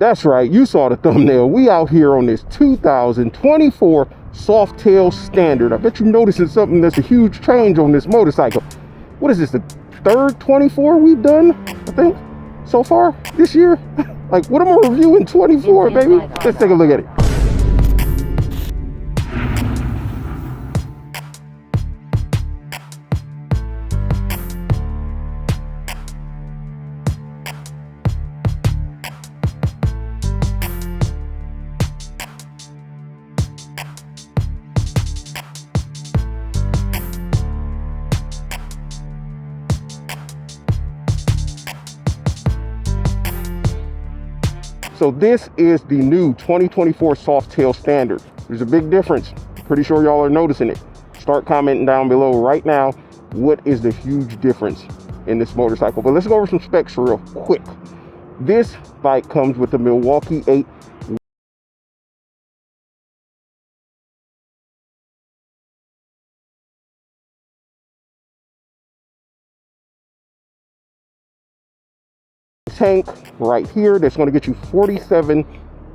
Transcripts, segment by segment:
That's right, you saw the thumbnail. We out here on this 2024 Softail Standard. I bet you're noticing something that's a huge change on this motorcycle. What is this, the third 24 we've done, I think, so far this year? Like, what am I reviewing 24, baby? Let's take a look at it. So this is the new 2024 Softail Standard. There's a big difference. Pretty sure y'all are noticing it. Start commenting down below right now. What is the huge difference in this motorcycle? But let's go over some specs real quick. This bike comes with the Milwaukee 8 tank right here that's going to get you 47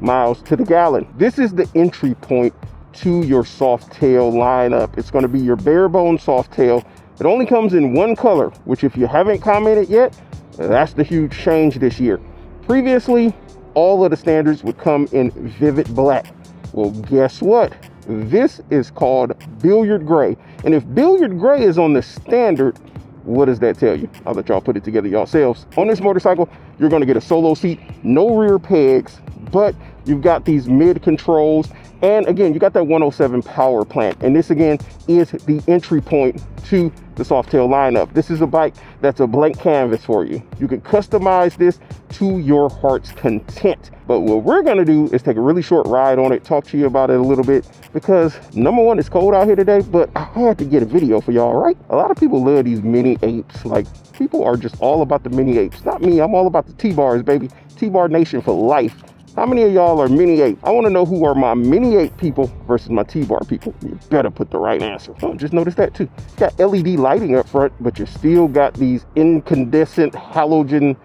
miles to the gallon. This is the entry point to your Softail lineup. It's going to be your bare bone Softail. It only comes in one color, which if you haven't commented yet, that's the huge change this year. Previously, all of the standards would come in vivid black. Well, guess what? This is called billiard gray. And if billiard gray is on the standard, what does that tell you? I'll let y'all put it together yourselves. On this motorcycle, you're going to get a solo seat, no rear pegs, but you've got these mid controls. And again, you got that 107 power plant. And this again is the entry point to the Softail lineup. This is a bike that's a blank canvas for you. You can customize this to your heart's content. But what we're going to do is take a really short ride on it, talk to you about it a little bit, because number one, it's cold out here today, but I had to get a video for y'all, right? A lot of people love these mini apes. Like, people are just all about the mini apes. Not me, I'm all about the T-bars, baby. T-bar nation for life. How many of y'all are mini ape? I want to know who are my mini ape people versus my T-bar people. You better put the right answer. Oh, just noticed that too. Got LED lighting up front, but you still got these incandescent halogen,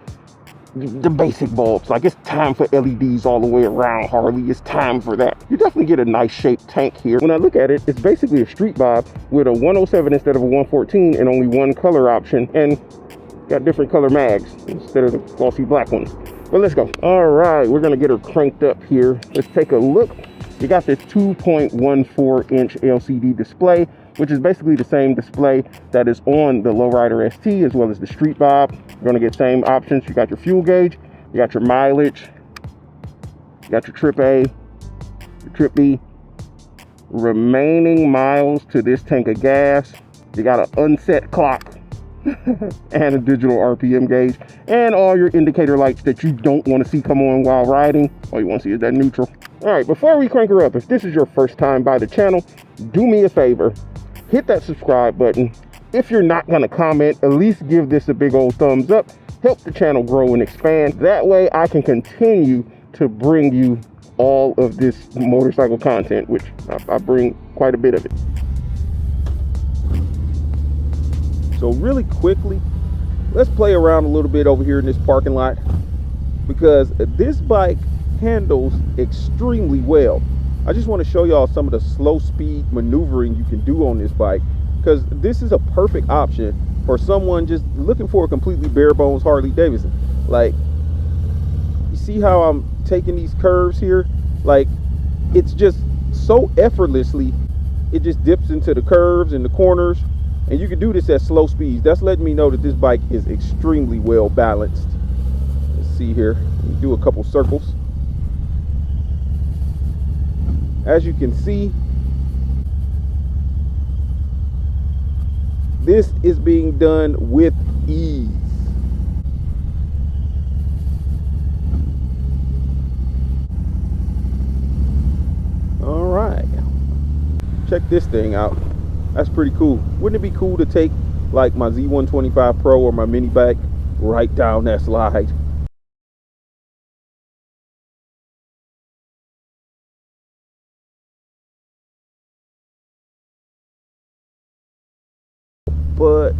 the basic bulbs. Like, it's time for LEDs all the way around, Harley. It's time for that. You definitely get a nice shaped tank here. When I look at it, it's basically a street bob with a 107 instead of a 114 and only one color option, and got different color mags instead of the glossy black ones. But let's go. All right, we're gonna get her cranked up here. Let's take a look. You got this 2.14 inch LCD display, which is basically the same display that is on the Lowrider ST as well as the Street Bob. You're gonna get same options. You got your fuel gauge, you got your mileage, you got your trip A, your trip B, remaining miles to this tank of gas. You got an unset clock and a digital RPM gauge, and all your indicator lights that you don't want to see come on while riding. All you want to see is that neutral. All right, before we crank her up, if this is your first time by the channel, do me a favor, hit that subscribe button. If you're not going to comment, at least give this a big old thumbs up. Help the channel grow and expand. That way I can continue to bring you all of this motorcycle content, which I bring quite a bit of it. So really quickly, let's play around a little bit over here in this parking lot, because this bike handles extremely well. I just want to show y'all some of the slow speed maneuvering you can do on this bike, because this is a perfect option for someone just looking for a completely bare bones Harley Davidson. Like, you see how I'm taking these curves here? Like, it's just so effortlessly, it just dips into the curves and the corners. And you can do this at slow speeds. That's letting me know that this bike is extremely well balanced. Let's see here. Let me do a couple circles. As you can see, this is being done with ease. All right. Check this thing out. That's pretty cool. Wouldn't it be cool to take like my Z125 Pro or my mini bike right down that slide? But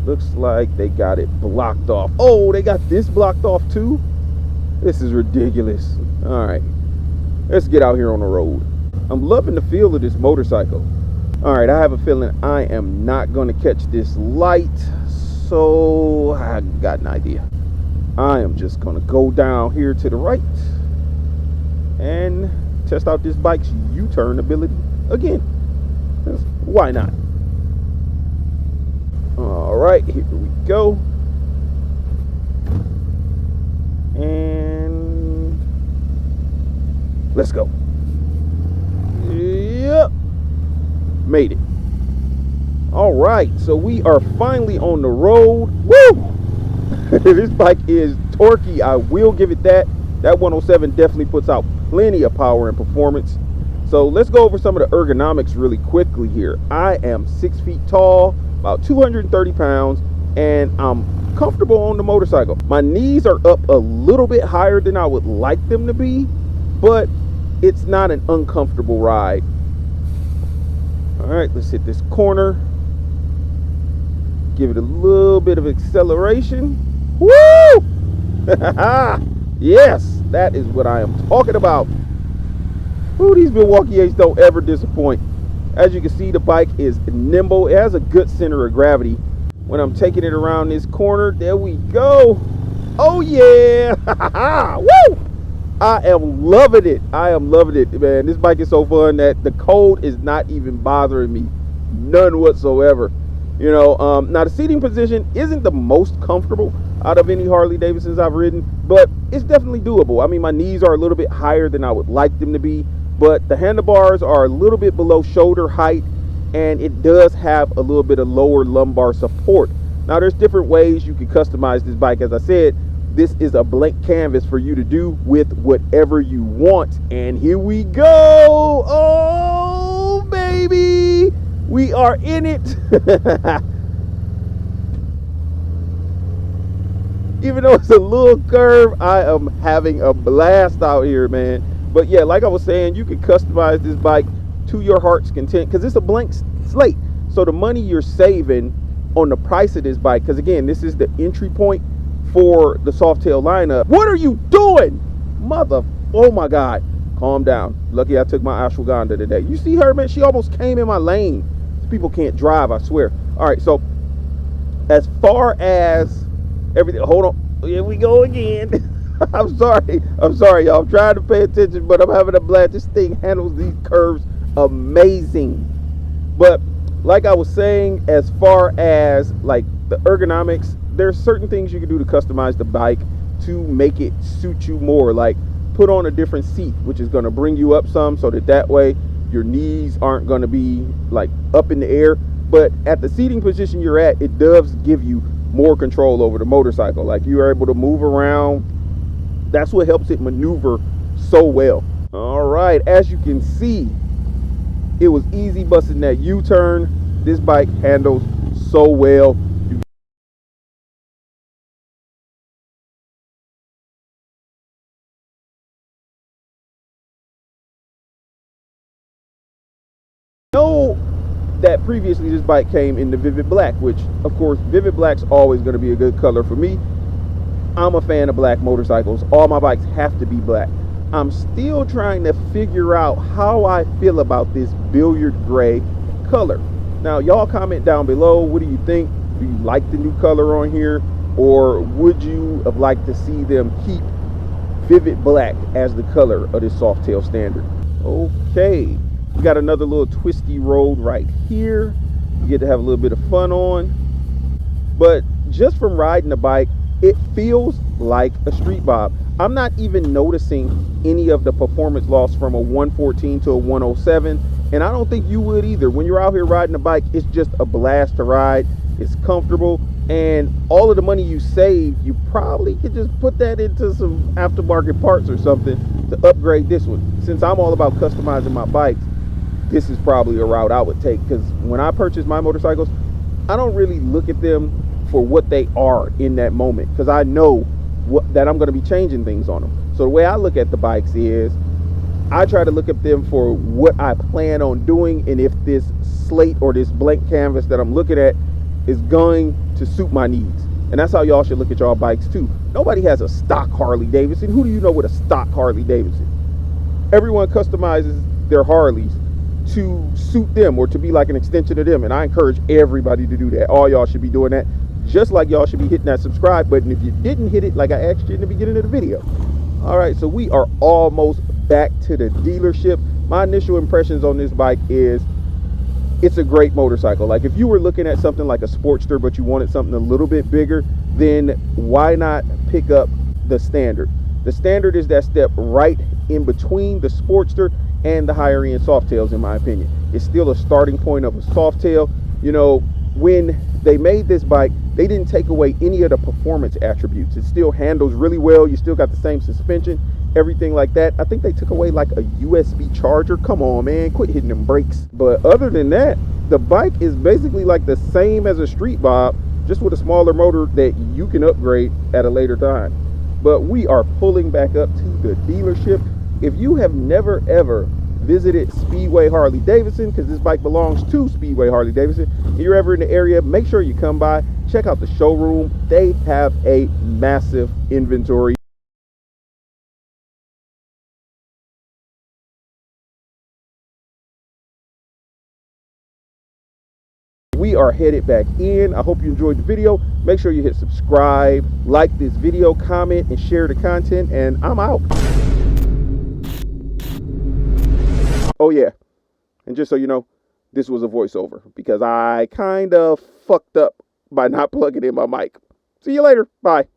looks like they got it blocked off. Oh, they got this blocked off too? This is ridiculous. All right, let's get out here on the road. I'm loving the feel of this motorcycle. All right, I have a feeling I am not going to catch this light, so I got an idea. I am just going to go down here to the right and test out this bike's U-turn ability again. Why not? All right, here we go. And let's go. Yep. Made it. All right, so we are finally on the road. Woo! This bike is torquey. I will give it that. That 107 definitely puts out plenty of power and performance. So let's go over some of the ergonomics really quickly here. I am 6 feet tall, about 230 pounds, and I'm comfortable on the motorcycle. My knees are up a little bit higher than I would like them to be, but it's not an uncomfortable ride. All right, let's hit this corner. Give it a little bit of acceleration. Woo! Yes, that is what I am talking about. Ooh, these Milwaukee 8s don't ever disappoint. As you can see, the bike is nimble. It has a good center of gravity. When I'm taking it around this corner, there we go. Oh yeah! Woo! I am loving it. I am loving it, man. This bike is so fun that the cold is not even bothering me, none whatsoever. You know, now the seating position isn't the most comfortable out of any Harley-Davidsons I've ridden, but it's definitely doable. I mean, my knees are a little bit higher than I would like them to be, but the handlebars are a little bit below shoulder height, and it does have a little bit of lower lumbar support. Now, there's different ways you can customize this bike. As I said, this is a blank canvas for you to do with whatever you want. And here we go. Oh, baby. We are in it. Even though it's a little curve, I am having a blast out here, man. But yeah, like I was saying, you can customize this bike to your heart's content because it's a blank slate. So the money you're saving on the price of this bike, because again, this is the entry point for the Softail lineup. What are you doing? Oh my God. Calm down. Lucky I took my ashwagandha today. You see her, man? She almost came in my lane. People can't drive, I swear. All right, so as far as everything, hold on. Here we go again. I'm sorry, y'all. I'm trying to pay attention, but I'm having a blast. This thing handles these curves amazing. But like I was saying, as far as like the ergonomics, there's certain things you can do to customize the bike to make it suit you more. Like put on a different seat, which is going to bring you up some, so that way your knees aren't going to be like up in the air. But at the seating position you're at, it does give you more control over the motorcycle. Like you are able to move around. That's what helps it maneuver so well. All right, as you can see, it was easy busting that U-turn. This bike handles so well. Know that previously this bike came in the Vivid Black, which of course Vivid Black's always going to be a good color for me. I'm a fan of black motorcycles. All my bikes have to be black. I'm still trying to figure out how I feel about this billiard gray color. Now y'all comment down below, what do you think? Do you like the new color on here, or would you have liked to see them keep Vivid Black as the color of this Softail standard? Okay, we got another little twisty road right here. You get to have a little bit of fun on. But just from riding the bike, it feels like a street bob. I'm not even noticing any of the performance loss from a 114 to a 107, and I don't think you would either. When you're out here riding a bike, it's just a blast to ride. It's comfortable, and all of the money you save, you probably could just put that into some aftermarket parts or something to upgrade this one. Since I'm all about customizing my bikes, this is probably a route I would take, because when I purchase my motorcycles, I don't really look at them for what they are in that moment, because I know that I'm going to be changing things on them. So the way I look at the bikes is I try to look at them for what I plan on doing, and if this slate or this blank canvas that I'm looking at is going to suit my needs. And that's how y'all should look at y'all bikes too. Nobody has a stock Harley-Davidson. Who do you know with a stock Harley-Davidson? Everyone customizes their Harleys to suit them or to be like an extension of them. And I encourage everybody to do that. All y'all should be doing that. Just like y'all should be hitting that subscribe button if you didn't hit it like I asked you in the beginning of the video. All right, so we are almost back to the dealership. My initial impressions on this bike is it's a great motorcycle. Like if you were looking at something like a Sportster, but you wanted something a little bit bigger, then why not pick up the Standard? The Standard is that step right in between the Sportster and the higher end Softails, in my opinion. It's still a starting point of a Softail. You know, when they made this bike, they didn't take away any of the performance attributes. It still handles really well. You still got the same suspension, everything like that. I think they took away like a USB charger. Come on, man, quit hitting them brakes. But other than that, the bike is basically like the same as a Street Bob, just with a smaller motor that you can upgrade at a later time. But we are pulling back up to the dealership. If you have never ever visited Speedway Harley-Davidson, because this bike belongs to Speedway Harley-Davidson, if you're ever in the area, make sure you come by, check out the showroom. They have a massive inventory. We are headed back in. I hope you enjoyed the video. Make sure you hit subscribe, like this video, comment, and share the content, and I'm out. Oh yeah, and just so you know, this was a voiceover because I kind of fucked up by not plugging in my mic. See you later. Bye.